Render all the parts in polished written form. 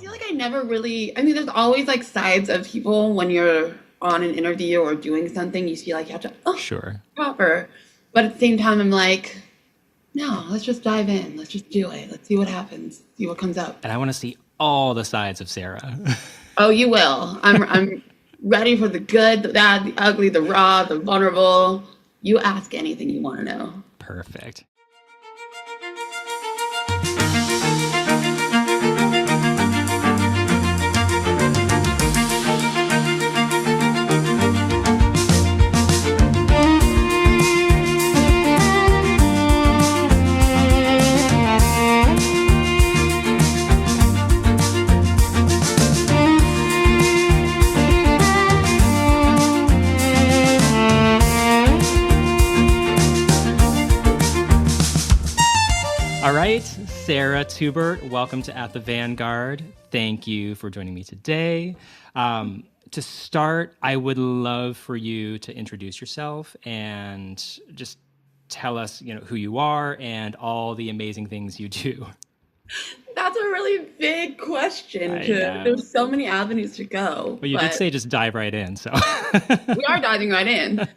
feel like I never really, I mean, there's always like sides of people when you're on an interview or doing something, you feel like you have to, oh, Sure. proper. But at the same time, I'm like, no, let's just dive in. Let's just do it. Let's see what happens, see what comes up. And I want to see all the sides of Sarah. Oh, you will. I'm ready for the good, the bad, the ugly, the raw, the vulnerable. You ask anything you want to know. Perfect. All right, Sarah Tubert, welcome to At The Vanguard. Thank you for joining me today. To start, I would love for you to introduce yourself and just tell us, who you are and all the amazing things you do. That's a really big question. I know. There's so many avenues to go, But you did but say just dive right in, so. we are diving right in.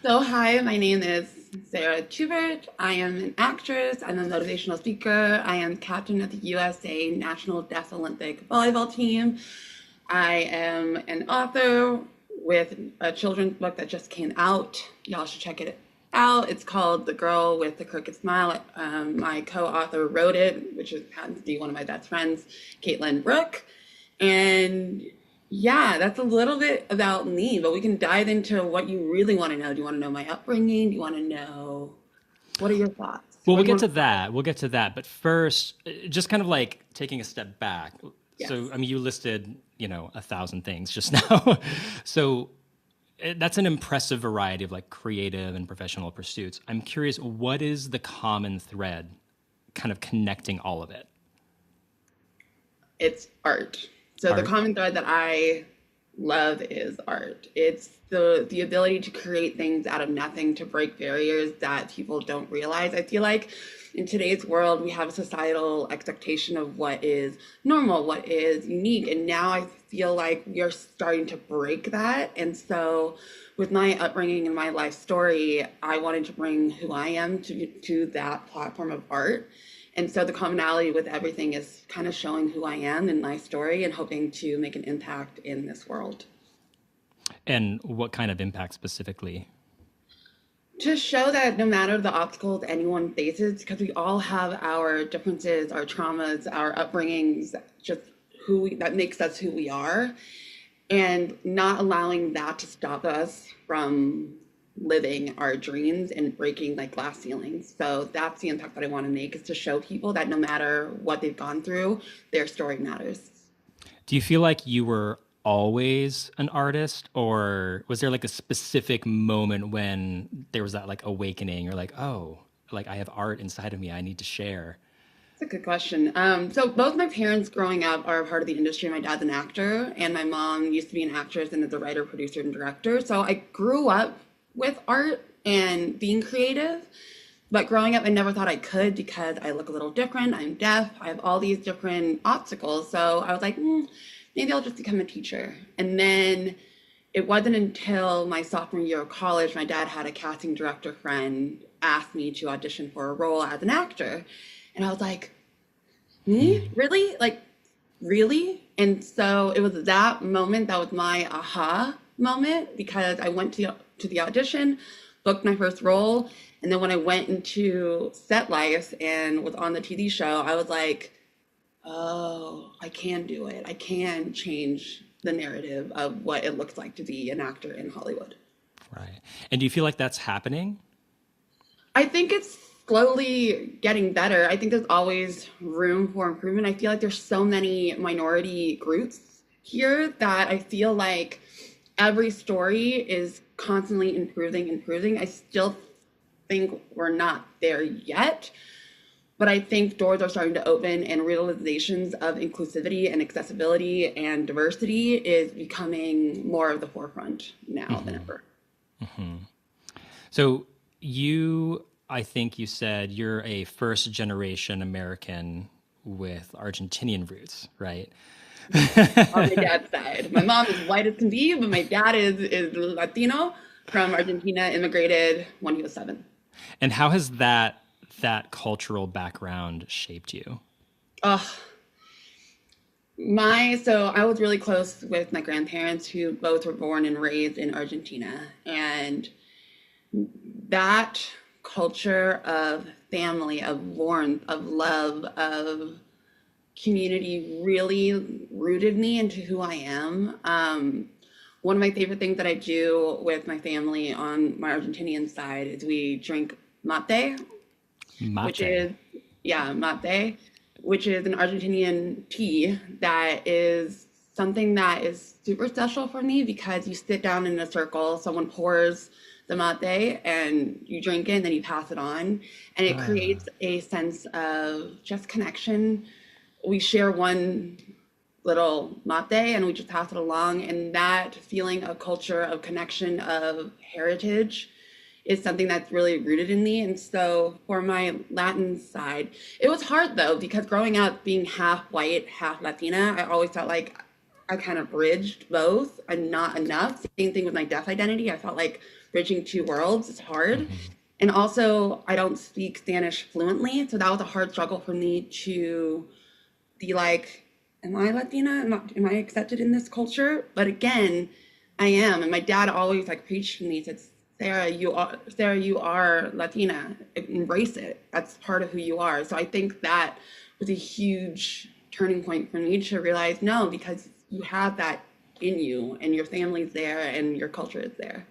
So hi, my name is Sarah Tubert. I am an actress. I'm a motivational speaker. I am captain of the USA National Deaf Olympic volleyball team. I am an author with a children's book that just came out. Y'all should check it out. It's called The Girl with the Crooked Smile. My co-author wrote it, which happens to be one of my best friends, Caitlin Brooke. And yeah, that's a little bit about me, but we can dive into what you really want to know. Do you want to know my upbringing? Do you want to know, what are your thoughts? Well, Where we'll do you get to want to start? that. We'll get to that. But first, just kind of like taking a step back. So, Yes. I mean, you listed, 1,000 things just now. So that's an impressive variety of like creative and professional pursuits. I'm curious, what is the common thread kind of connecting all of it? It's art. So the Art? common thread that I love is art. It's the ability to create things out of nothing, to break barriers that people don't realize. I feel like in today's world we have a societal expectation of what is normal, what is unique, and now I feel like we are starting to break that. And so with my upbringing and my life story, I wanted to bring who I am to that platform of art. And so the commonality with everything is kind of showing who I am in my story and hoping to make an impact in this world. And what kind of impact specifically? To show that no matter the obstacles anyone faces, because we all have our differences, our traumas, our upbringings, just that makes us who we are, and not allowing that to stop us from living our dreams and breaking like glass ceilings. So that's the impact that I want to make, is to show people that no matter what they've gone through, their story matters. Do you feel like you were always an artist, or was there like a specific moment when there was that like awakening? Or like, oh, like I have art inside of me I need to share? That's a good question. So both my parents growing up are part of the industry. My dad's an actor, and my mom used to be an actress and is a writer, producer, and director. So I grew up with art and being creative. But growing up, I never thought I could because I look a little different. I'm deaf. I have all these different obstacles. So I was like, maybe I'll just become a teacher. And then it wasn't until my sophomore year of college, my dad had a casting director friend ask me to audition for a role as an actor. And I was like, me? Really? Like, really? And so it was that moment that was my aha moment, because I went to the audition, booked my first role. And then when I went into set life and was on the TV show, I was like, oh, I can do it. I can change the narrative of what it looks like to be an actor in Hollywood. Right. And do you feel like that's happening? I think it's slowly getting better. I think there's always room for improvement. I feel like there's so many minority groups here that I feel like every story is constantly improving. I still think we're not there yet, but I think doors are starting to open and realizations of inclusivity and accessibility and diversity is becoming more of the forefront now than ever. So you, I think you said you're a first generation American with Argentinian roots, right? On my dad's side. My mom is white as can be, but my dad is Latino from Argentina, immigrated when he was 7. And how has that cultural background shaped you? Oh, so I was really close with my grandparents who both were born and raised in Argentina. And that culture of family, of warmth, of love, of community really rooted me into who I am. One of my favorite things that I do with my family on my Argentinian side is we drink mate, which Mate. is, yeah, mate, which is an Argentinian tea that is something that is super special for me because you sit down in a circle, someone pours the mate and you drink it and then you pass it on. And it creates a sense of just connection. We share one little mate and we just pass it along. And that feeling of culture, of connection, of heritage is something that's really rooted in me. And so for my Latin side, it was hard though, because growing up being half white, half Latina, I always felt like I kind of bridged both and not enough. Same thing with my deaf identity. I felt like bridging two worlds is hard. And also, I don't speak Spanish fluently. So that was a hard struggle for me to be like, am I Latina? Am I accepted in this culture? But again, I am. And my dad always like preached to me, said, Sarah, you are Latina. Embrace it. That's part of who you are. So I think that was a huge turning point for me to realize, no, because you have that in you and your family's there and your culture is there.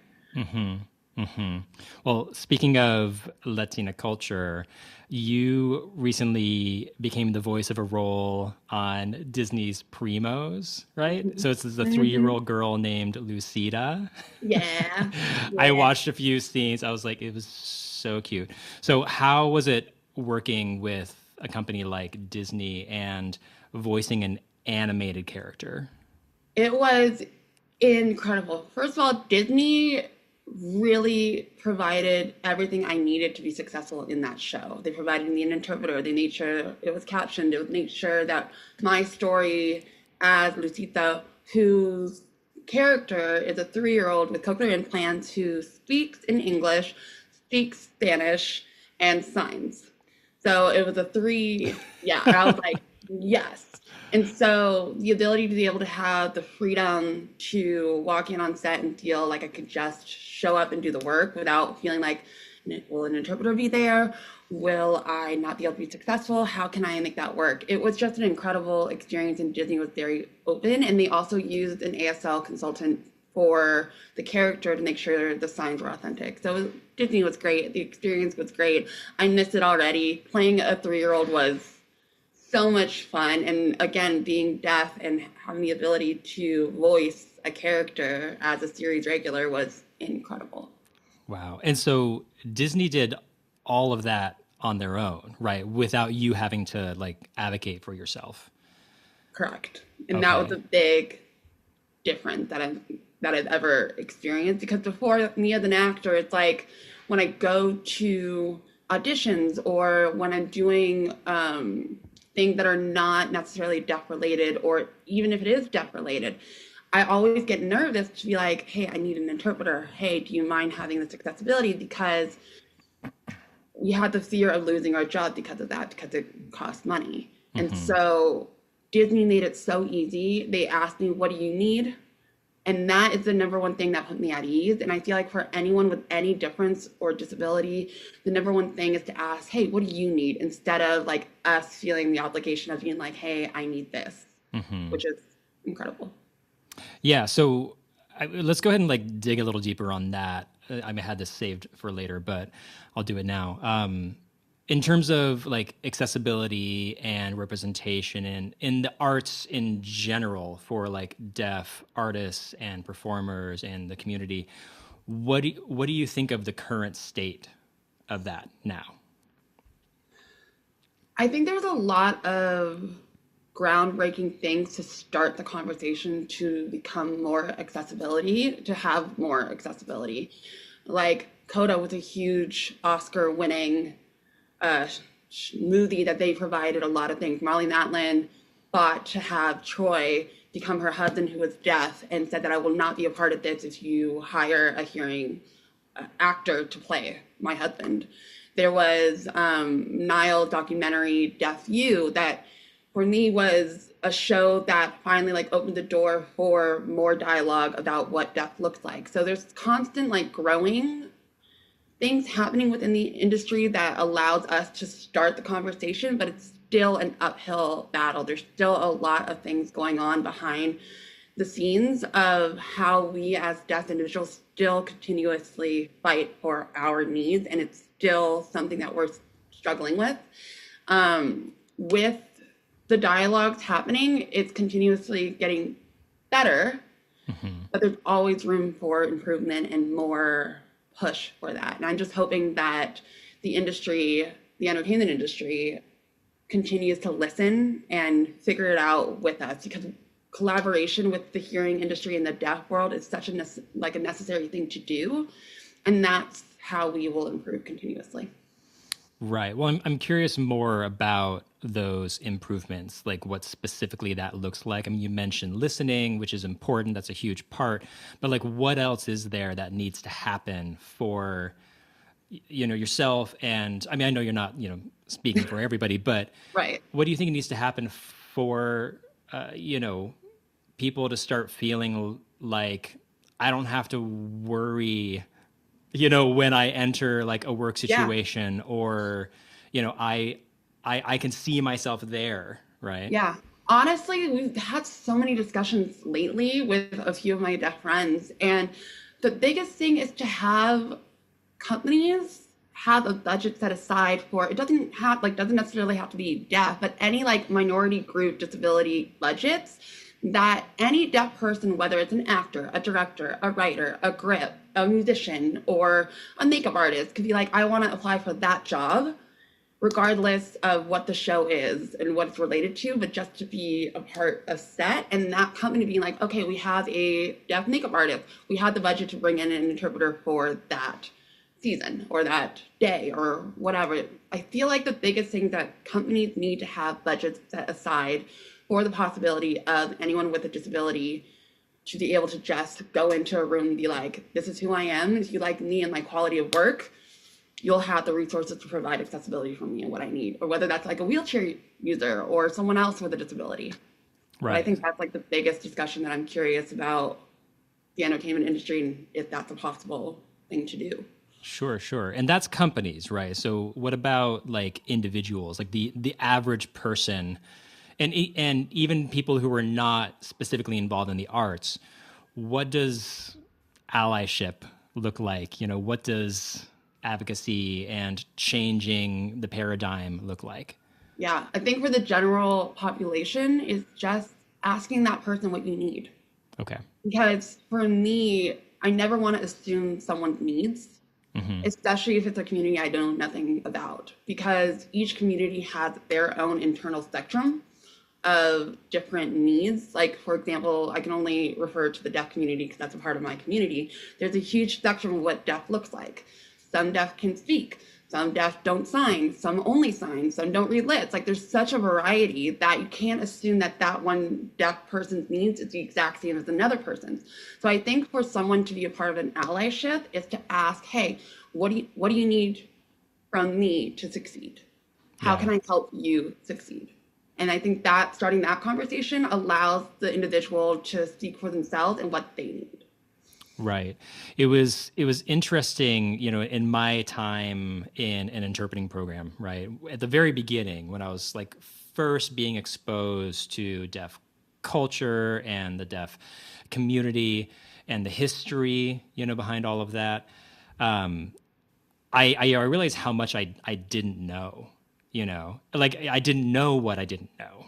Well, speaking of Latina culture, you recently became the voice of a role on Disney's Primos, right? So it's the 3-year-old girl named Lucita. Yeah. I Yeah. watched a few scenes. I was like, it was so cute. So how was it working with a company like Disney and voicing an animated character? It was incredible. First of all, Disney really provided everything I needed to be successful in that show. They provided me an interpreter. They made sure it was captioned. They made sure that my story as Lucita, whose character is a 3-year-old with cochlear implants who speaks in English, speaks Spanish, and signs. So it was a three, yeah, I was like, yes. And so the ability to be able to have the freedom to walk in on set and feel like I could just show up and do the work without feeling like, will an interpreter be there? Will I not be able to be successful? How can I make that work? It was just an incredible experience, and Disney was very open. And they also used an ASL consultant for the character to make sure the signs were authentic. So Disney was great. The experience was great. I missed it already. Playing a 3-year-old was so much fun. And again, being deaf and having the ability to voice a character as a series regular was incredible. Wow. And so Disney did all of that on their own, right? Without you having to like advocate for yourself. Correct. And that was Okay. a big difference that I've ever experienced, because before me as an actor, it's like when I go to auditions or when I'm doing things that are not necessarily deaf related, or even if it is deaf related, I always get nervous to be like, hey, I need an interpreter. Hey, do you mind having this accessibility? Because we had the fear of losing our job because of that, because it costs money. And so Disney made it so easy. They asked me, what do you need? And that is the number one thing that put me at ease. And I feel like for anyone with any difference or disability, the number one thing is to ask, hey, what do you need? Instead of like us feeling the obligation of being like, hey, I need this, which is incredible. Yeah. So let's go ahead and like dig a little deeper on that. I may had this saved for later, but I'll do it now. In terms of like accessibility and representation in the arts in general for like deaf artists and performers and the community, what do you think of the current state of that now? I think there was a lot of groundbreaking things to start the conversation to become more accessibility, to have more accessibility. Like Coda was a huge Oscar winning uh, movie that they provided a lot of things. Marley Matlin fought to have Troy become her husband who was deaf and said that I will not be a part of this if you hire a hearing actor to play my husband. There was Niall's documentary Deaf You that for me was a show that finally like opened the door for more dialogue about what deaf looks like. So there's constant like growing things happening within the industry that allows us to start the conversation, but it's still an uphill battle. There's still a lot of things going on behind the scenes of how we as deaf individuals still continuously fight for our needs, and it's still something that we're struggling with. With the dialogues happening, it's continuously getting better, but there's always room for improvement and more push for that. And I'm just hoping that the industry, the entertainment industry, continues to listen and figure it out with us, because collaboration with the hearing industry and the deaf world is such a necessary thing to do, and that's how we will improve continuously. Right. Well, I'm curious more about those improvements, like what specifically that looks like. I mean, you mentioned listening, which is important. That's a huge part. But like, what else is there that needs to happen for, yourself? And I mean, I know you're not, speaking for everybody, but Right. What do you think needs to happen for, people to start feeling like I don't have to worry, when I enter like a work situation, or, I can see myself there, right? Yeah. Honestly, we've had so many discussions lately with a few of my deaf friends, and the biggest thing is to have companies have a budget set aside for, it doesn't necessarily have to be deaf, but any like minority group disability budgets, that any deaf person, whether it's an actor, a director, a writer, a grip, a musician, or a makeup artist, could be like, I want to apply for that job, regardless of what the show is and what it's related to, but just to be a part of set. And that company being like, okay, we have a deaf makeup artist, we have the budget to bring in an interpreter for that season or that day or whatever. I feel like the biggest thing that companies need to have budgets set aside for the possibility of anyone with a disability to be able to just go into a room and be like, this is who I am. If you like me and my quality of work, you'll have the resources to provide accessibility for me and what I need, or whether that's like a wheelchair user or someone else with a disability. Right. But I think that's like the biggest discussion that I'm curious about the entertainment industry and if that's a possible thing to do. Sure. And that's companies, right? So what about like individuals, like the average person, and even people who are not specifically involved in the arts? What does allyship look like? What does advocacy and changing the paradigm look like? Yeah, I think for the general population is just asking that person what you need. Okay. Because for me, I never want to assume someone's needs, especially if it's a community I know nothing about, because each community has their own internal spectrum of different needs. Like, for example, I can only refer to the deaf community because that's a part of my community. There's a huge spectrum of what deaf looks like. Some deaf can speak, some deaf don't sign, some only sign, some don't read lips. Like, there's such a variety that you can't assume that that one deaf person's needs is the exact same as another person's. So I think for someone to be a part of an allyship is to ask, hey, what do you need from me to succeed? How can I help you succeed? And I think that starting that conversation allows the individual to speak for themselves and what they need. Right. It was interesting, in my time in an interpreting program, right? At the very beginning, when I was like first being exposed to deaf culture and the deaf community and the history, behind all of that, I realized how much I didn't know, like I didn't know what I didn't know.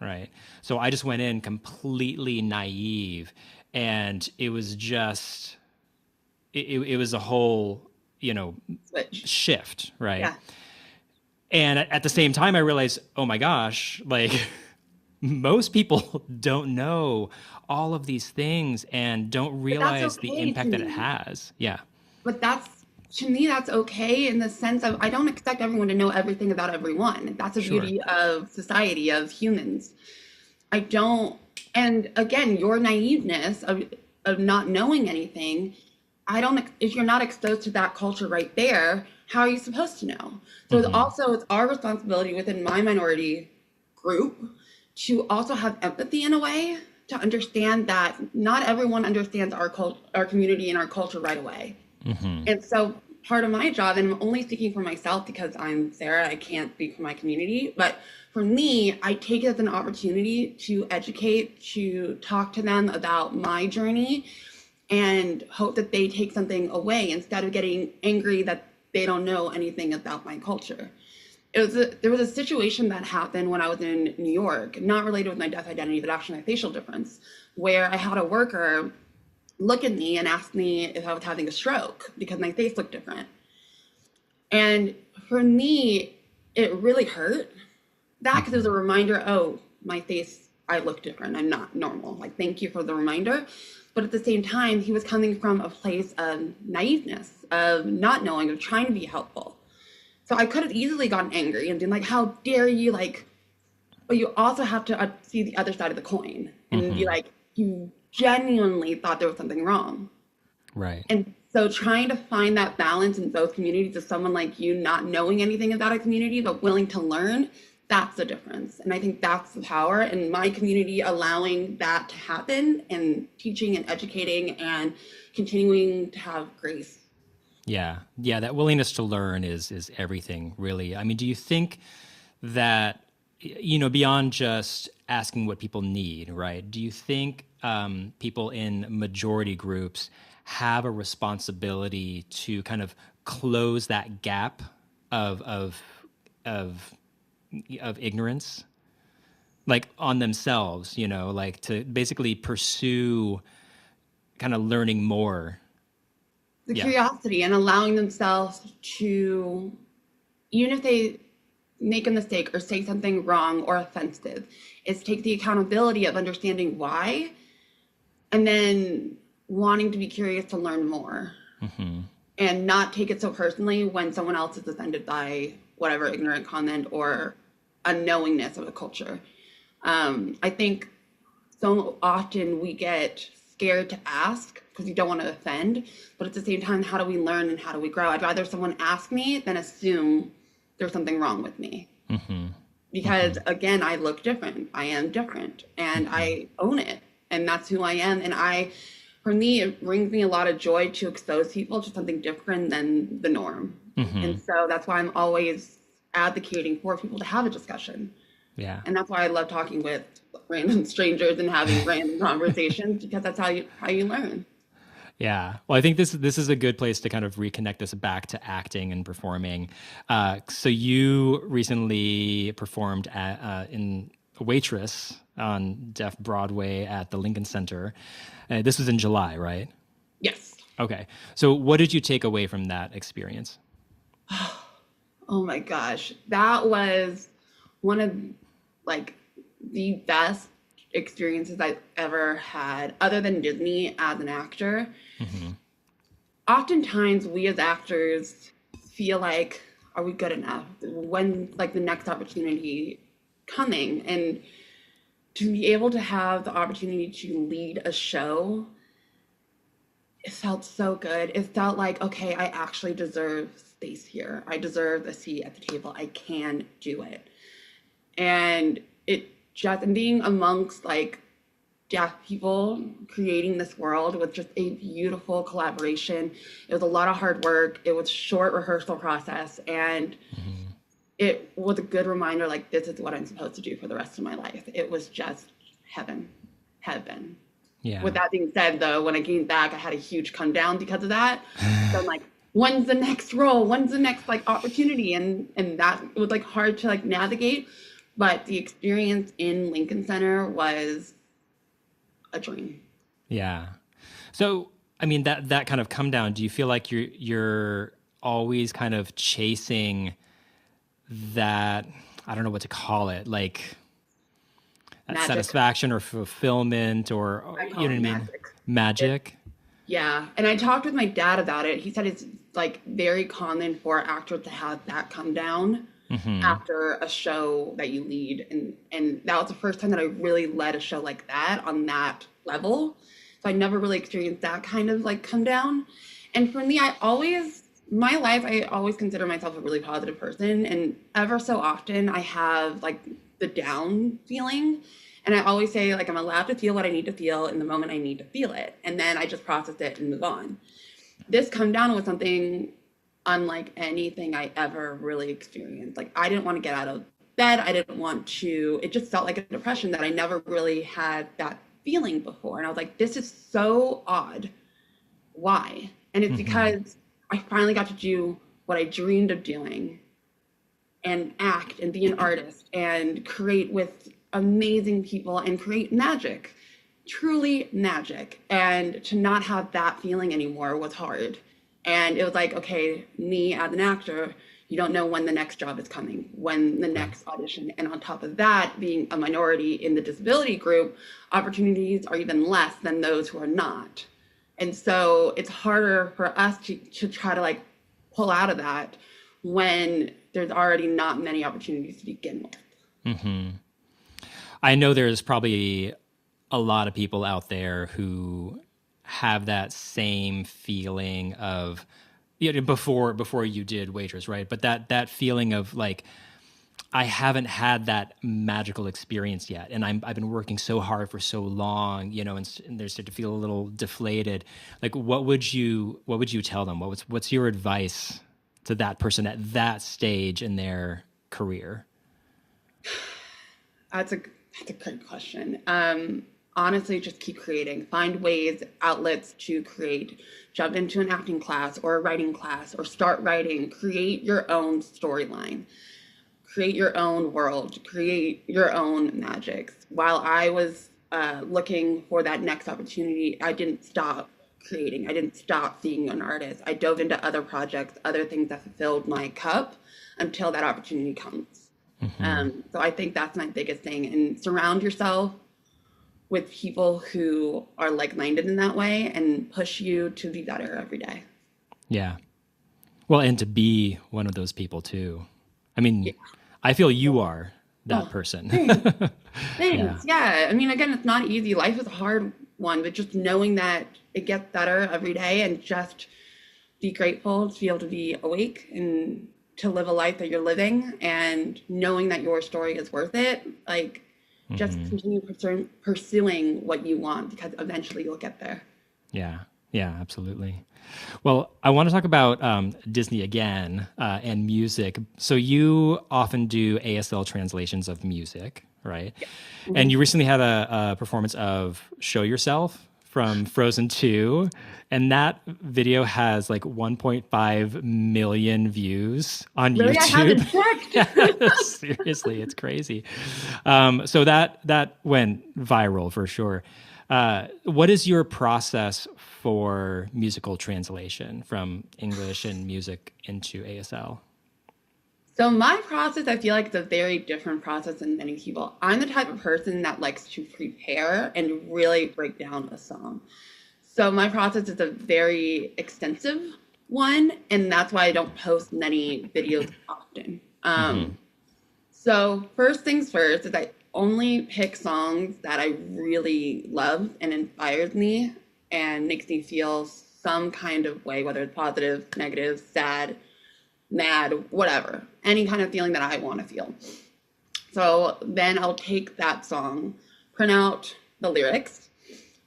Right. So I just went in completely naive, and it was just, it was a whole, shift. Right. Yeah. And at the same time, I realized, oh my gosh, like most people don't know all of these things and don't realize the impact that it has. Yeah. But that's to me, that's okay in the sense of I don't expect everyone to know everything about everyone. That's the Sure. beauty of society, of humans. I don't, and again, your naiveness of not knowing anything, I don't, if you're not exposed to that culture right there, how are you supposed to know? So it's Hmm. also, it's our responsibility within my minority group to also have empathy in a way to understand that not everyone understands our our community and our culture right away. Hmm. And so part of my job, and I'm only speaking for myself because I'm Sarah, I can't speak for my community, but for me, I take it as an opportunity to educate, to talk to them about my journey and hope that they take something away instead of getting angry that they don't know anything about my culture. There was a situation that happened when I was in New York, not related with my death identity, but actually my facial difference, where I had a worker look at me and ask me if I was having a stroke because my face looked different. And for me, it really hurt that because it was a Hmm. reminder, oh, my face, I look different. I'm not normal. Like, thank you for the reminder. But at the same time, he was coming from a place of naiveness, of not knowing, of trying to be helpful. So I could have easily gotten angry and been like, how dare you, like, but you also have to see the other side of the coin and be Hmm. like, you genuinely thought there was something wrong. Right. And so trying to find that balance in both communities of someone like you not knowing anything about a community but willing to learn, that's the difference. And I think that's the power in my community allowing that to happen and teaching and educating and continuing to have grace. Yeah. Yeah. That willingness to learn is everything, really. I mean, do you think that, beyond just asking what people need, right? Do you think people in majority groups have a responsibility to kind of close that gap of of of ignorance, like on themselves, like to basically pursue kind of learning more? The Yeah. curiosity and allowing themselves to, even if they make a mistake or say something wrong or offensive, is take the accountability of understanding why and then wanting to be curious to learn more Hmm. and not take it so personally when someone else is offended by whatever ignorant comment or unknowingness of the culture. I think so often we get scared to ask because you don't want to offend, but at the same time, how do we learn and how do we grow? I'd rather someone ask me than assume there's something wrong with me. Hmm. Because Hmm. again, I look different. I am different and Hmm. I own it. And that's who I am. And for me, it brings me a lot of joy to expose people to something different than the norm. And Hmm. so that's why I'm always advocating for people to have a discussion. Yeah. And that's why I love talking with random strangers and having random conversations because that's how you learn. Yeah. Well, I think this is a good place to kind of reconnect us back to acting and performing. So you recently performed in Waitress on Deaf Broadway at the Lincoln Center. This was in July, right? Yes. Okay. So what did you take away from that experience? Oh my gosh. That was one of like the best experiences I've ever had, other than Disney as an actor. Hmm. Oftentimes we as actors feel like, are we good enough? When like the next opportunity coming? And to be able to have the opportunity to lead a show, it felt so good. It felt like, okay, I actually deserve space here. I deserve a seat at the table. I can do it. And it just, and being amongst like deaf people creating this world was just a beautiful collaboration. It was a lot of hard work. It was short rehearsal process. And Hmm. it was a good reminder like, this is what I'm supposed to do for the rest of my life. It was just heaven, heaven. With Yeah. that being said, though, when I came back, I had a huge come down because of that. So I'm like, when's the next role? When's the next like opportunity? And that it was like hard to like navigate. But the experience in Lincoln Center was a dream. Yeah. So, I mean, that kind of come down, do you feel like you're always kind of chasing that, I don't know what to call it, like that Magic. satisfaction or fulfillment or I you call know what it I mean? magic. It, Magic. yeah. And I talked with my dad about it. He said it's like very common for actors to have that come down after a show that you lead. And that was the first time that I really led a show like that on that level. So I never really experienced that kind of like come down. And for me, I always consider myself a really positive person. And ever so often I have like the down feeling. And I always say, like, I'm allowed to feel what I need to feel in the moment I need to feel it. And then I just process it and move on. This come down was something unlike anything I ever really experienced. Like, I didn't want to get out of bed. It just felt like a depression that I never really had that feeling before. And I was like, this is so odd. Why? And it's because I finally got to do what I dreamed of doing and act and be an artist and create with amazing people and create magic, truly magic. And to not have that feeling anymore was hard. And it was like, okay, me as an actor, you don't know when the next job is coming, when the next audition. And on top of that, being a minority in the disability group, opportunities are even less than those who are not. And so it's harder for us to try to like pull out of that when there's already not many opportunities to begin with. I know there's probably a lot of people out there who have that same feeling of, before you did Waitress, right? But that feeling of like, I haven't had that magical experience yet, and I've been working so hard for so long, and they start to feel a little deflated. Like, what would you tell them? What's your advice to that person at that stage in their career? That's a great question. Honestly, just keep creating. Find ways, outlets to create. Jump into an acting class or a writing class or start writing. Create your own storyline. Create your own world. Create your own magics. While I was looking for that next opportunity, I didn't stop creating. I didn't stop being an artist. I dove into other projects, other things that fulfilled my cup until that opportunity comes. So I think that's my biggest thing. And surround yourself with people who are like-minded in that way and push you to be better every day. Yeah. Well, and to be one of those people too. I mean, I feel you are that person. Thanks. Yeah. I mean, again, it's not easy. Life is a hard one, but just knowing that it gets better every day and just be grateful to be able to be awake and to live a life that you're living and knowing that your story is worth it. Like, just continue pursuing what you want because eventually you'll get there. Yeah, absolutely. Well, I want to talk about Disney again and music. So you often do ASL translations of music, right? Yeah. And you recently had a performance of Show Yourself from Frozen 2, and that video has like 1.5 million views on YouTube. I haven't checked. Seriously, it's crazy. So that went viral for sure. What is your process for musical translation from English and music into ASL? So my process, I feel like it's a very different process than many people. I'm the type of person that likes to prepare and really break down a song. So my process is a very extensive one, and that's why I don't post many videos often. So first things first is I only pick songs that I really love and inspires me and makes me feel some kind of way, whether it's positive, negative, sad, mad, whatever, any kind of feeling that I want to feel. So then I'll take that song, print out the lyrics,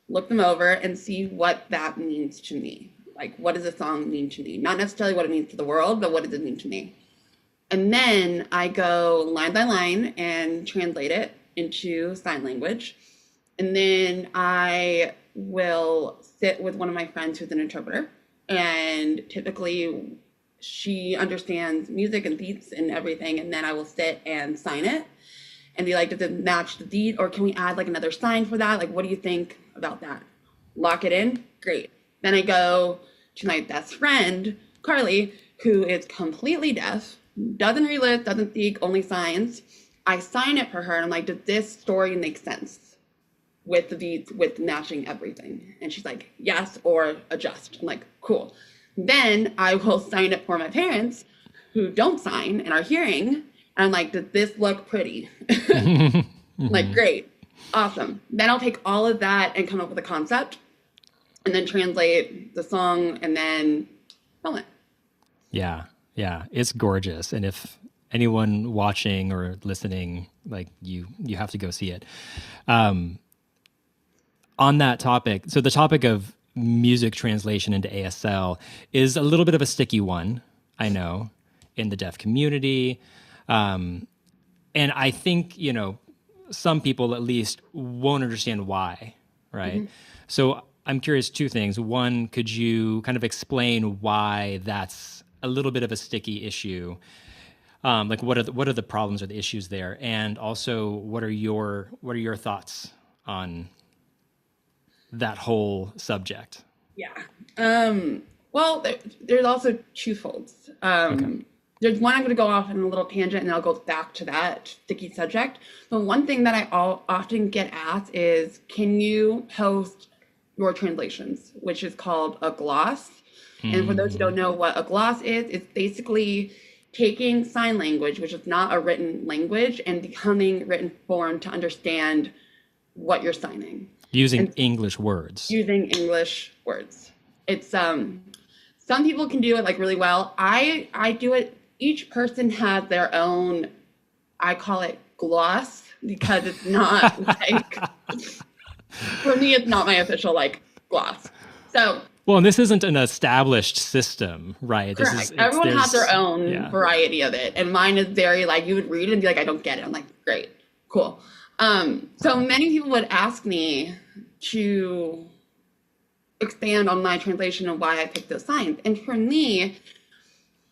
look them over and see what that means to me. Like, what does the song mean to me? Not necessarily what it means to the world, but what does it mean to me? And then I go line by line and translate it into sign language. And then I will sit with one of my friends who's an interpreter. And typically she understands music and beats and everything. And then I will sit and sign it and be like, does it match the beat? Or can we add like another sign for that? Like, what do you think about that? Lock it in. Great. Then I go to my best friend, Carly, who is completely deaf, doesn't read lips, doesn't speak, only signs. I sign it for her and I'm like, does this story make sense with the beats, with matching everything? And she's like, yes, or adjust. I'm like, cool. Then I will sign it for my parents who don't sign and are hearing. And I'm like, does this look pretty? Like, great. Awesome. Then I'll take all of that and come up with a concept and then translate the song and then film it. Yeah. Yeah. It's gorgeous. And if anyone watching or listening, like you have to go see it. On that topic, so the topic of music translation into ASL is a little bit of a sticky one, I know, in the deaf community. And I think, some people at least won't understand why, right? So I'm curious, two things. One, could you kind of explain why that's a little bit of a sticky issue? Like what are the problems or the issues there? And also, what are your thoughts on that whole subject? Yeah. Well, there's also twofolds. Okay. There's one I'm going to go off on a little tangent, and I'll go back to that sticky subject. But one thing that I often get asked is, can you post your translations, which is called a gloss? And for those who don't know what a gloss is, it's basically taking sign language, which is not a written language, and becoming written form to understand what you're signing. Using English words. Using English words. It's some people can do it like really well. I do it. Each person has their own, I call it gloss, because it's not like, for me, it's not my official like gloss. So, well, and this isn't an established system, right? Correct. Everyone has their own variety of it. And mine is very like, you would read it and be like, I don't get it. I'm like, great, cool. So many people would ask me to expand on my translation and why I picked those signs. And for me,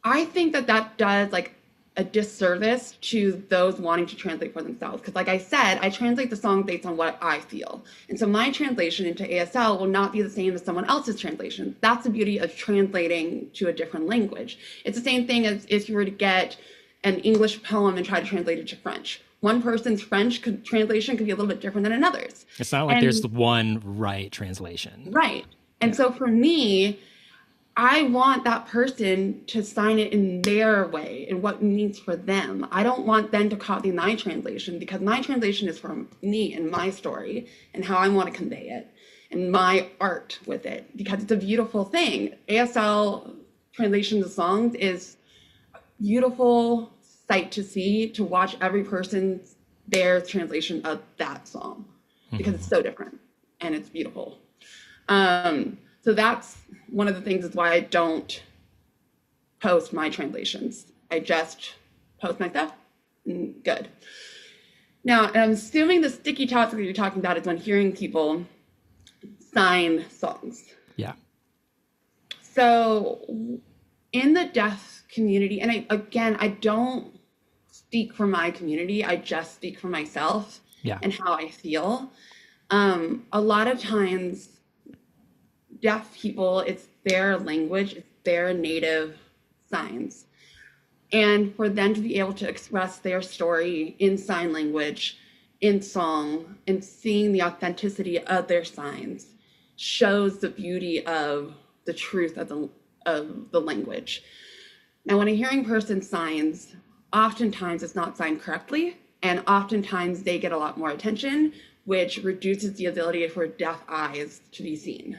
I think that does like a disservice to those wanting to translate for themselves. Because like I said, I translate the song based on what I feel. And so my translation into ASL will not be the same as someone else's translation. That's the beauty of translating to a different language. It's the same thing as if you were to get an English poem and try to translate it to French. One person's French translation could be a little bit different than another's. It's not like there's one right translation. Right. And so for me, I want that person to sign it in their way and what means for them. I don't want them to copy my translation, because my translation is from me and my story and how I want to convey it and my art with it, because it's a beautiful thing. ASL translations of songs is a beautiful sight to see, to watch every person's their translation of that song, because it's so different and it's beautiful. So that's one of the things is why I don't post my translations. I just post my stuff and good. Now, I'm assuming the sticky topic that you're talking about is when hearing people sign songs. Yeah. So in the deaf community, and I don't speak for my community, I just speak for myself and how I feel. A lot of times, deaf people, it's their language, it's their native signs. And for them to be able to express their story in sign language, in song, and seeing the authenticity of their signs shows the beauty of the truth of the language. Now, when a hearing person signs, oftentimes it's not signed correctly, and oftentimes they get a lot more attention, which reduces the ability for deaf eyes to be seen.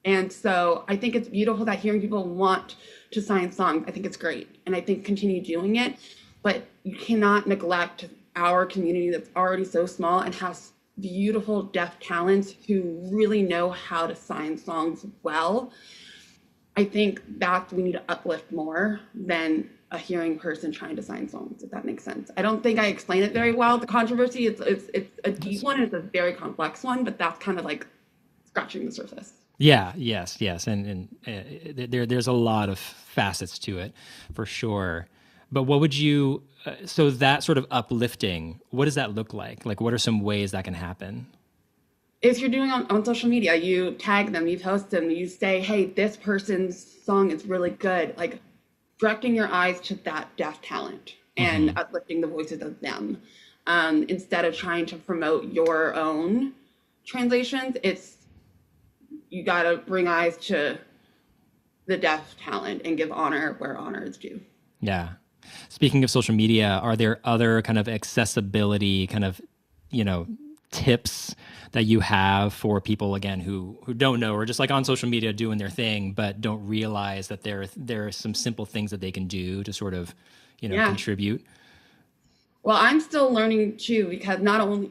And so I think it's beautiful that hearing people want to sign songs. I think it's great. And I think continue doing it, but you cannot neglect our community that's already so small and has beautiful deaf talents who really know how to sign songs well. I think that we need to uplift more than a hearing person trying to sign songs, if that makes sense. I don't think I explain it very well. The controversy, it's a deep one, it's a very complex one, but that's kind of like scratching the surface. Yeah, yes. And there's a lot of facets to it for sure. But what would you, so that sort of uplifting, what does that look like? Like, what are some ways that can happen? If you're doing on social media, you tag them, you post them, you say, hey, this person's song is really good. Like directing your eyes to that deaf talent and uplifting the voices of them. Instead of trying to promote your own translations, you got to bring eyes to the deaf talent and give honor where honor is due. Yeah. Speaking of social media, are there other kind of accessibility kind of, tips that you have for people, again, who don't know, or just like on social media doing their thing, but don't realize that there are some simple things that they can do to sort of, contribute? Well, I'm still learning too, because not only,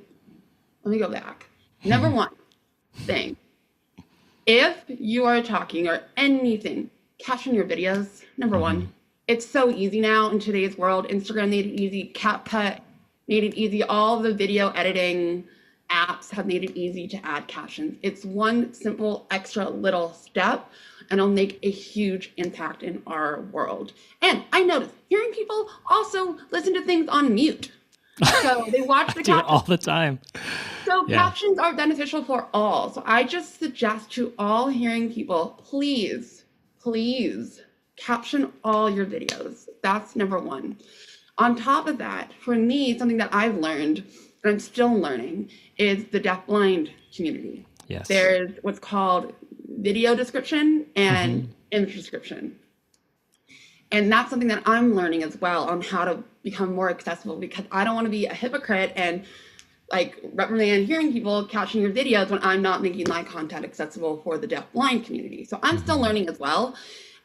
let me go back. Number one thing, if you are talking or anything, caption your videos. Number one, it's so easy now in today's world. Instagram made it easy. CapCut made it easy. All the video editing apps have made it easy to add captions. It's one simple extra little step, and it'll make a huge impact in our world. And I noticed hearing people also listen to things on mute. So they watch the I do it captions all the time. So captions are beneficial for all. So I just suggest to all hearing people, please caption all your videos. That's number one. On top of that, for me, something that I've learned, and I'm still learning, is the deafblind community. Yes. There's what's called video description and image description. And that's something that I'm learning as well on how to become more accessible, because I don't want to be a hypocrite and like reprimand hearing people caption your videos when I'm not making my content accessible for the deafblind community. So I'm still learning as well.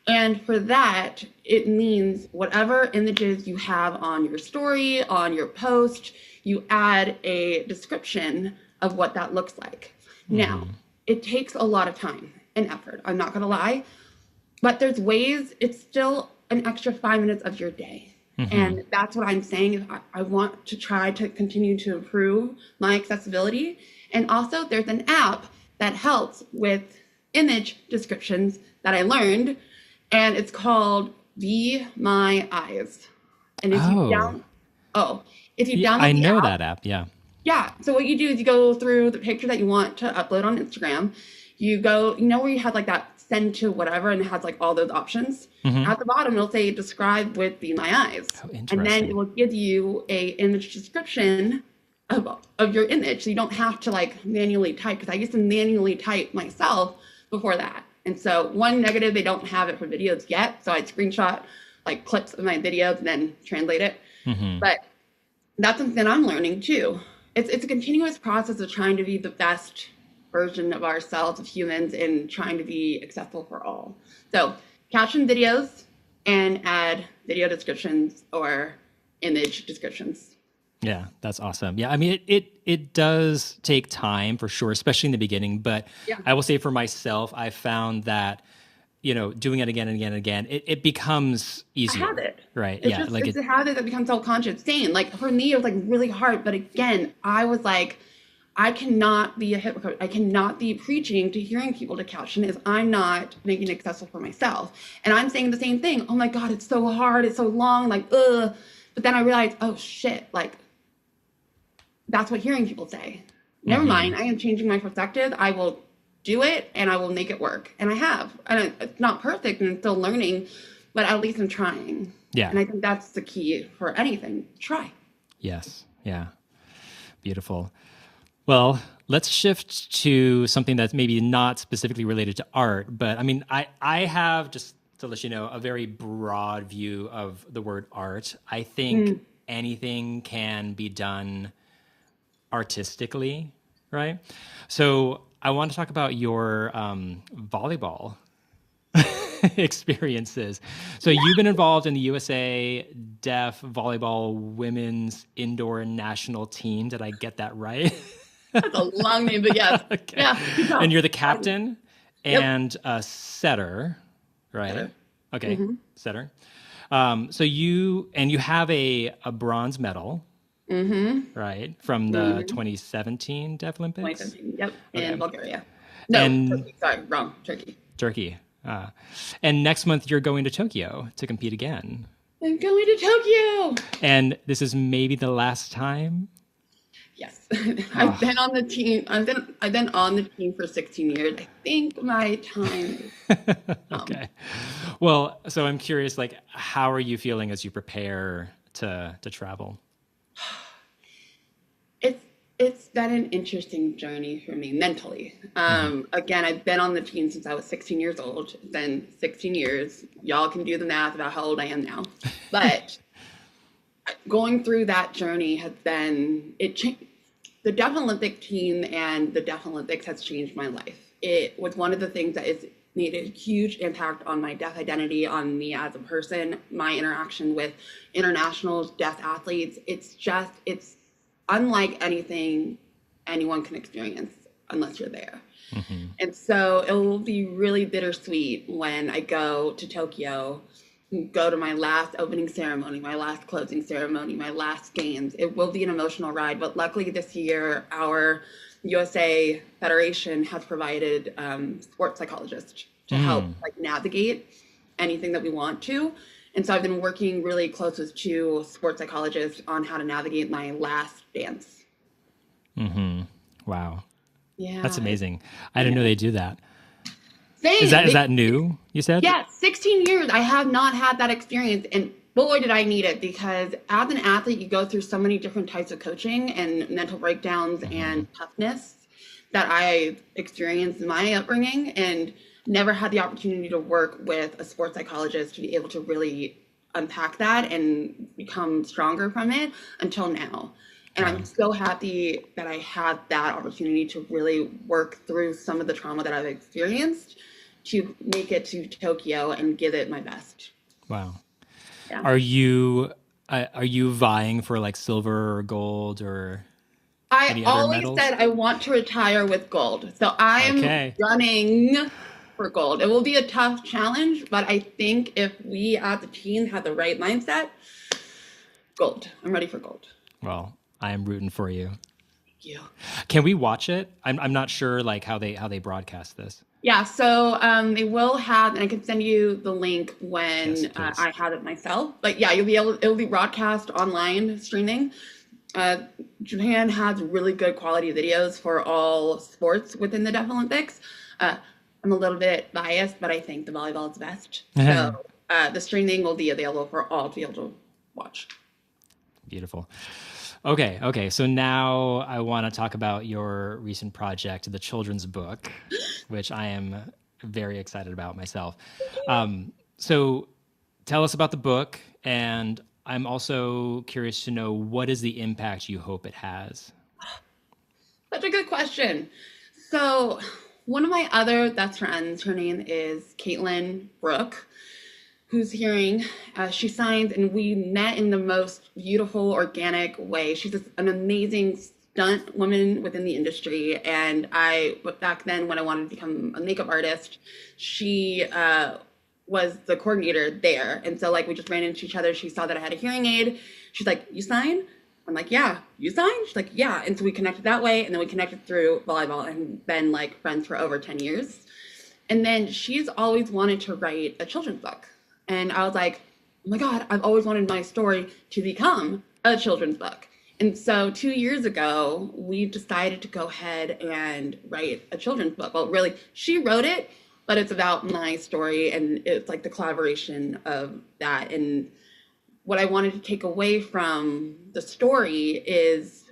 And for that, it means whatever images you have on your story, on your post, you add a description of what that looks like. Now, it takes a lot of time and effort, I'm not going to lie, but there's ways. It's still an extra 5 minutes of your day. And that's what I'm saying is I want to try to continue to improve my accessibility. And also there's an app that helps with image descriptions that I learned, and it's called Be My Eyes. And if you download I the know app, that app. Yeah. Yeah. So what you do is you go through the picture that you want to upload on Instagram. You go, where you have like that send to whatever, and it has like all those options. At the bottom, it'll say describe with Be My Eyes. Oh, and interesting. then it will give you a image description of your image. So you don't have to like manually type, because I used to manually type myself before that. And so one negative, they don't have it for videos yet. So I screenshot like clips of my videos and then translate it. But that's something I'm learning too. It's a continuous process of trying to be the best version of ourselves, of humans, and trying to be accessible for all. So caption videos and add video descriptions or image descriptions. Yeah, that's awesome. Yeah, I mean, it does take time for sure, especially in the beginning. But I will say for myself, I found that, doing it again and again and again, it becomes easier. A habit. Right. It's a habit that becomes self-conscious. Same. Like for me, it was like really hard. But again, I was like, I cannot be a hypocrite. I cannot be preaching to hearing people to caption if I'm not making it accessible for myself. And I'm saying the same thing. Oh my God, it's so hard. It's so long. Like, ugh. But then I realized, oh shit, like that's what hearing people say. Never mind. I am changing my perspective. I will do it and I will make it work. And I have. And it's not perfect and I'm still learning, but at least I'm trying. Yeah. And I think that's the key for anything. Try. Yes. Yeah. Beautiful. Well, let's shift to something that's maybe not specifically related to art, but I mean, I have, just to let you know, a very broad view of the word art. I think anything can be done artistically, right? So I want to talk about your volleyball experiences. So you've been involved in the USA Deaf Volleyball Women's Indoor National Team. Did I get that right? That's a long name, but yes. Okay. Yeah. And you're the captain and a setter, right? Setter. Okay, setter. So you have a bronze medal, right, from the 2017 Deaf Olympics? 2017, yep, in Bulgaria. No, Turkey, sorry, wrong, Turkey. And next month you're going to Tokyo to compete again. I'm going to Tokyo! And this is maybe the last time? Yes, I've been on the team. I've been on the team for 16 years. I think my time. Okay. Well, so I'm curious, like, how are you feeling as you prepare to travel? It's It's been an interesting journey for me mentally. Again, I've been on the team since I was 16 years old. It's been 16 years. Y'all can do the math about how old I am now. But going through that journey has been, the Deaf Olympic team and the Deaf Olympics has changed my life. It was one of the things that has made a huge impact on my deaf identity, on me as a person, my interaction with international deaf athletes. It's unlike anything anyone can experience unless you're there. And so it will be really bittersweet when I go to Tokyo, go to my last opening ceremony, my last closing ceremony, my last games. It will be an emotional ride, but luckily this year, our USA Federation has provided sports psychologists to help navigate anything that we want to. And so I've been working really close with two sports psychologists on how to navigate my last dance. Wow. Yeah. That's amazing. I didn't know they do that. Same. Is that new, you said? Yeah, 16 years. I have not had that experience. And boy, did I need it, because as an athlete, you go through so many different types of coaching and mental breakdowns and toughness that I experienced in my upbringing, and never had the opportunity to work with a sports psychologist to be able to really unpack that and become stronger from it until now. And I'm so happy that I had that opportunity to really work through some of the trauma that I've experienced to make it to Tokyo and give it my best. Wow. Yeah. Are you vying for like silver or gold or I always medals? said I want to retire with gold. So I'm running for gold. It will be a tough challenge, but I think if we as a team have the right mindset, gold. I'm ready for gold. Well, I am rooting for you. Thank you. Can we watch it? I'm not sure like how they broadcast this. Yeah, so they will have, and I can send you the link when Yes, I have it myself. But yeah, it'll be broadcast online streaming. Japan has really good quality videos for all sports within the Deaf Olympics. I'm a little bit biased, but I think the volleyball is best. So the streaming will be available for all to be able to watch. Beautiful. Okay. So now I want to talk about your recent project, the children's book, which I am very excited about myself. So tell us about the book, and I'm also curious to know, what is the impact you hope it has? Such a good question. So one of my other best friends, her name is Caitlin Brooke, who's hearing. She signs, and we met in the most beautiful, organic way. She's an amazing stunt woman within the industry. And back then when I wanted to become a makeup artist, she was the coordinator there. And so like we just ran into each other. She saw that I had a hearing aid. She's like, "You sign?" I'm like, "Yeah." "You sign?" She's like, "Yeah." And so we connected that way. And then we connected through volleyball and been like friends for over 10 years. And then she's always wanted to write a children's book. And I was like, "Oh my God, I've always wanted my story to become a children's book." And so 2 years ago, we decided to go ahead and write a children's book. Well, really, she wrote it, but it's about my story, and it's like the collaboration of that. And what I wanted to take away from the story is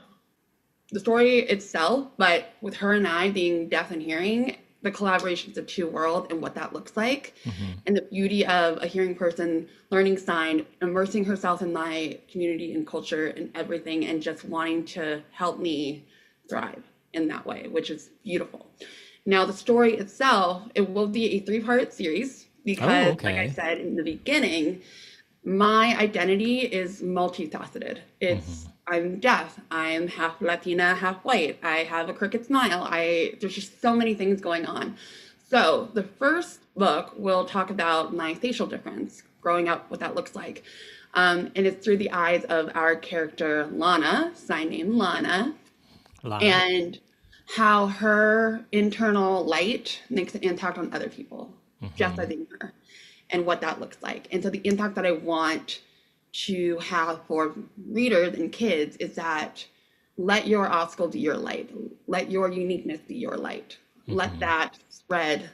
the story itself, but with her and I being deaf and hearing, the collaborations of two worlds and what that looks like, and the beauty of a hearing person learning sign, immersing herself in my community and culture and everything, and just wanting to help me thrive in that way, which is beautiful. Now, the story itself, it will be a 3-part series because, like I said in the beginning, my identity is multifaceted. I'm deaf, I'm half Latina, half white, I have a crooked smile, there's just so many things going on. So the first book will talk about my facial difference, growing up, what that looks like. And it's through the eyes of our character, Lana, sign name Lana, and how her internal light makes an impact on other people, just by being her, and what that looks like. And so the impact that I want to have for readers and kids is that let your obstacle be your light. Let your uniqueness be your light. Let that spread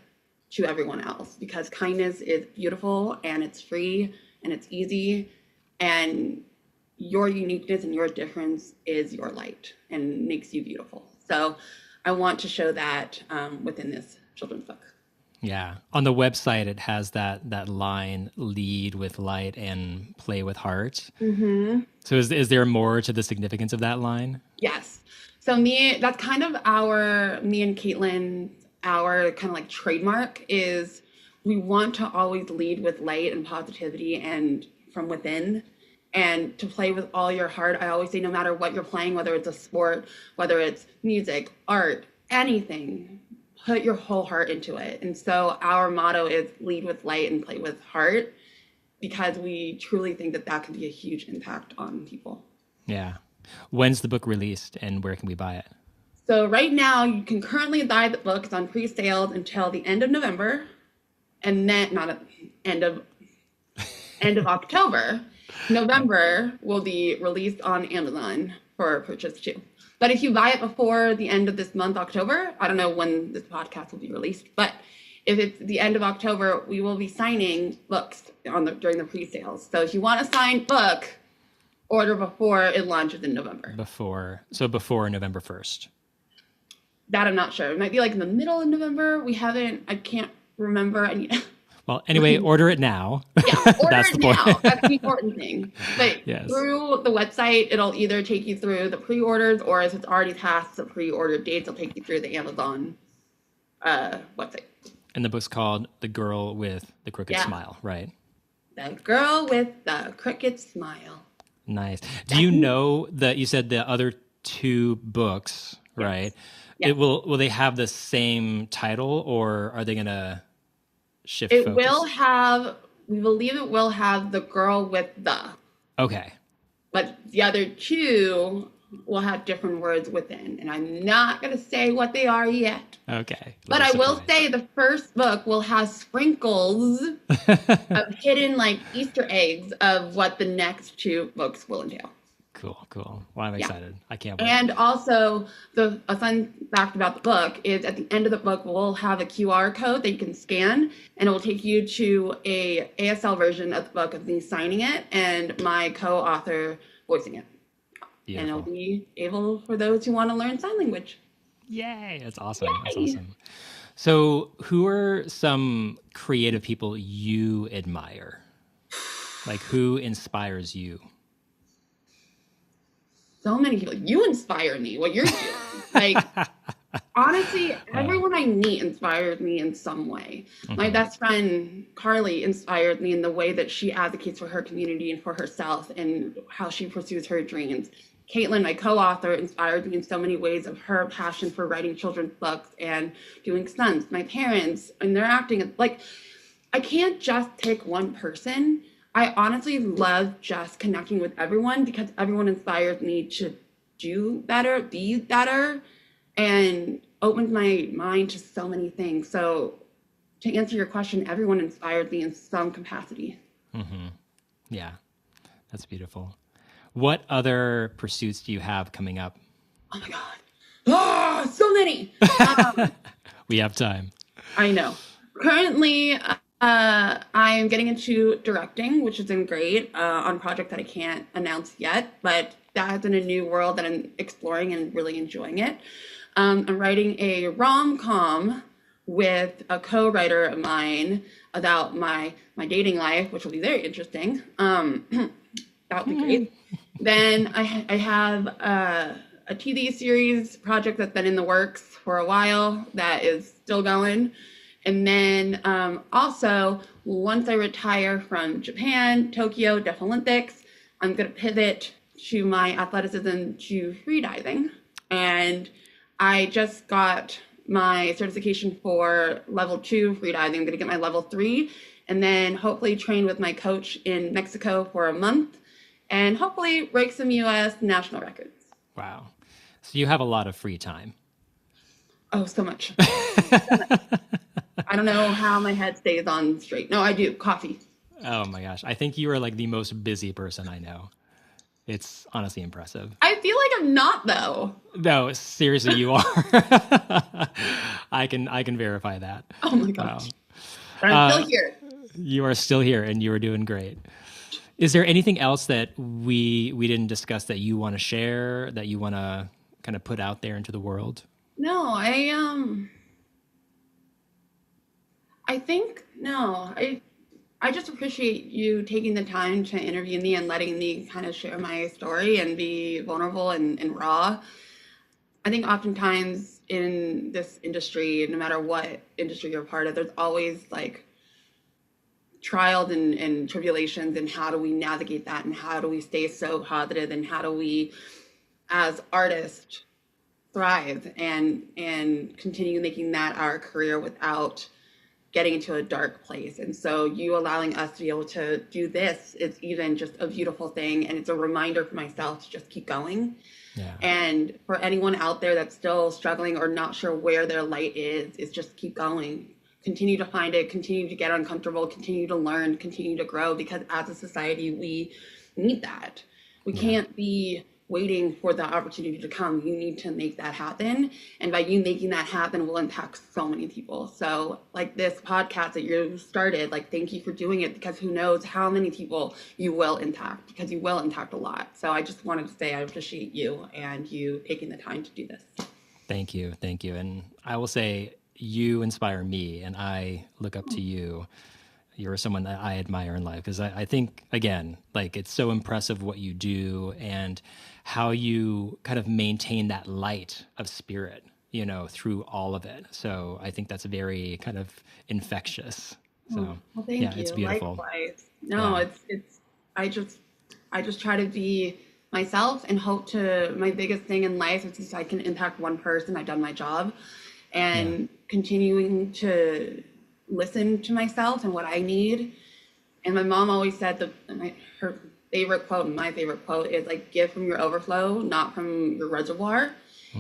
to everyone else, because kindness is beautiful and it's free and it's easy. And your uniqueness and your difference is your light and makes you beautiful. So I want to show that within this children's book. Yeah. On the website, it has that line, lead with light and play with heart. Mm-hmm. So is there more to the significance of that line? Yes. So that's kind of me and Caitlin, our kind of like trademark is we want to always lead with light and positivity and from within, and to play with all your heart. I always say, no matter what you're playing, whether it's a sport, whether it's music, art, anything, put your whole heart into it. And so our motto is lead with light and play with heart, because we truly think that can be a huge impact on people. Yeah. When's the book released and where can we buy it? So right now you can currently buy the book. It's on pre-sales until the end of November, and then end of October. November will be released on Amazon for purchase too. But if you buy it before the end of this month, October, I don't know when this podcast will be released, but if it's the end of October, we will be signing books during the pre-sales. So if you want a signed book, order before it launches in November. Before November 1st. That I'm not sure. It might be like in the middle of November. I can't remember. Well, anyway, order it now. Yeah, order it now. That's the important thing. But yes. Through the website, it'll either take you through the pre-orders, or if it's already past the pre-order dates, it'll take you through the Amazon website. And the book's called The Girl with the Crooked Smile, right? The Girl with the Crooked Smile. Nice. Do you know that you said the other two books, right? Yes. Will they have the same title, or are they going to shift focus? We believe it will have The Girl with the. Okay. But the other two will have different words within, and I'm not going to say what they are yet. Okay. But I will say the first book will have sprinkles of hidden like Easter eggs of what the next two books will entail. Cool. Well, I'm excited. I can't wait. And also, a fun fact about the book is at the end of the book, we'll have a QR code that you can scan, and it will take you to a ASL version of the book of me signing it and my co-author voicing it. Beautiful. And it'll be able for those who want to learn sign language. Yay! That's awesome. Yay. That's awesome. So, who are some creative people you admire? Like, who inspires you? So many people. You inspire me. What you're doing. Like, honestly, everyone I meet inspires me in some way. Mm-hmm. My best friend, Carly, inspired me in the way that she advocates for her community and for herself and how she pursues her dreams. Caitlin, my co-author, inspired me in so many ways of her passion for writing children's books and doing stunts. My parents and their acting. Like, I can't just pick one person. I honestly love just connecting with everyone because everyone inspires me to do better, be better, and opens my mind to so many things. So to answer your question, everyone inspired me in some capacity. Mm-hmm. Yeah, that's beautiful. What other pursuits do you have coming up? Oh my God. Oh, so many. We have time. I know. Currently, I'm getting into directing, which has been great on a project that I can't announce yet, but that's in a new world that I'm exploring and really enjoying it. I'm writing a rom-com with a co-writer of mine about my dating life, which will be very interesting. That would be great. Then I have a TV series project that's been in the works for a while that is still going. And then also, once I retire from Japan, Tokyo, Deaf Olympics, I'm going to pivot to my athleticism to freediving. And I just got my certification for level 2 freediving. I'm going to get my level 3 and then hopefully train with my coach in Mexico for a month and hopefully break some U.S. national records. Wow. So you have a lot of free time. Oh, so much. I don't know how my head stays on straight. No, I do. Coffee. Oh my gosh. I think you are like the most busy person I know. It's honestly impressive. I feel like I'm not, though. No, seriously, you are. I can verify that. Oh my gosh. Wow. But I'm still here. You are still here and you are doing great. Is there anything else that we didn't discuss that you want to share, that you want to kind of put out there into the world? No, I think no. I just appreciate you taking the time to interview me and letting me kind of share my story and be vulnerable and raw. I think oftentimes in this industry, no matter what industry you're part of, there's always like trials and tribulations, and how do we navigate that, and how do we stay so positive, and how do we as artists thrive and continue making that our career without getting into a dark place. And so you allowing us to be able to do this is even just a beautiful thing, and it's a reminder for myself to just keep going. Yeah. And for anyone out there that's still struggling or not sure where their light is just keep going. Continue to find it, continue to get uncomfortable, continue to learn, continue to grow, because as a society, we need that. We can't be waiting for the opportunity to come. You need to make that happen. And by you making that happen will impact so many people. So like this podcast that you started, like, thank you for doing it, because who knows how many people you will impact, because you will impact a lot. So I just wanted to say I appreciate you and you taking the time to do this. Thank you. Thank you. And I will say you inspire me, and I look up to you. You're someone that I admire in life, because I think, again, like, it's so impressive what you do and how you kind of maintain that light of spirit, you know, through all of it. So I think that's very kind of infectious. So well, thank you. It's beautiful. Likewise. No, it's I just try to be myself and hope to, my biggest thing in life is if I can impact one person, I've done my job. And continuing to listen to myself and what I need. And my mom always said her favorite quote and my favorite quote is like, give from your overflow, not from your reservoir.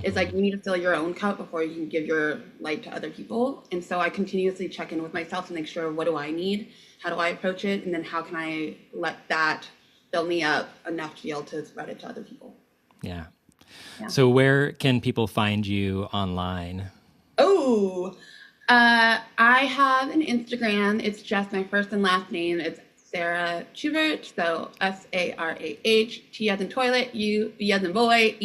It's like, you need to fill your own cup before you can give your light to other people. And so I continuously check in with myself to make sure, what do I need? How do I approach it? And then how can I let that fill me up enough to be able to spread it to other people? Yeah. So where can people find you online? Oh, I have an Instagram. It's just my first and last name. It's Sarah Tubert. So SARAH, T as in toilet, U, B as in boy,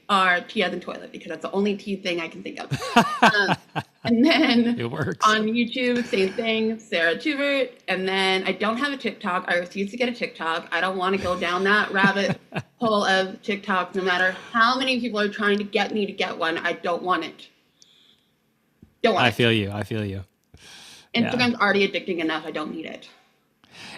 ER, T as in toilet, because that's the only T thing I can think of. And then it works. On YouTube, same thing, Sarah Tubert. And then I don't have a TikTok. I refuse to get a TikTok. I don't want to go down that rabbit hole of TikTok. No matter how many people are trying to get me to get one, I don't want it. I feel you. Instagram's already addicting enough. I don't need it.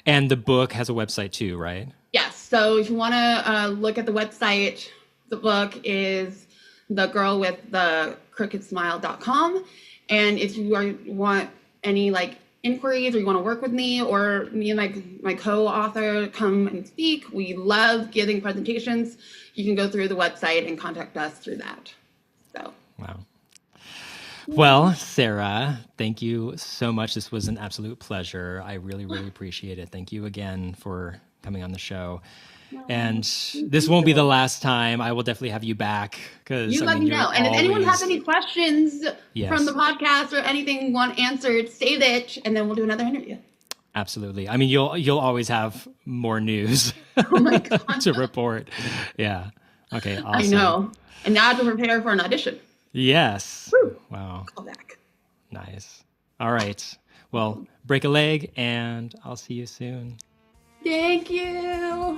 And the book has a website too, right? Yes. So if you want to look at the website, the book is thegirlwiththecrookedsmile.com. And if you want any like inquiries, or you want to work with me, or me and my co-author come and speak, we love giving presentations. You can go through the website and contact us through that. So. Wow. Well, Sarah, thank you so much. This was an absolute pleasure. I really, really appreciate it. Thank you again for coming on the show. And this won't be the last time. I will definitely have you back, because you let me know. And if anyone has any questions from the podcast or anything you want answered, save it, and then we'll do another interview. Absolutely. I mean, you'll always have more news oh my God. to report. Yeah. Okay. Awesome. I know. And now I have to prepare for an audition. Yes. Woo. Wow. Call back. Nice. All right. Well, break a leg, and I'll see you soon. Thank you.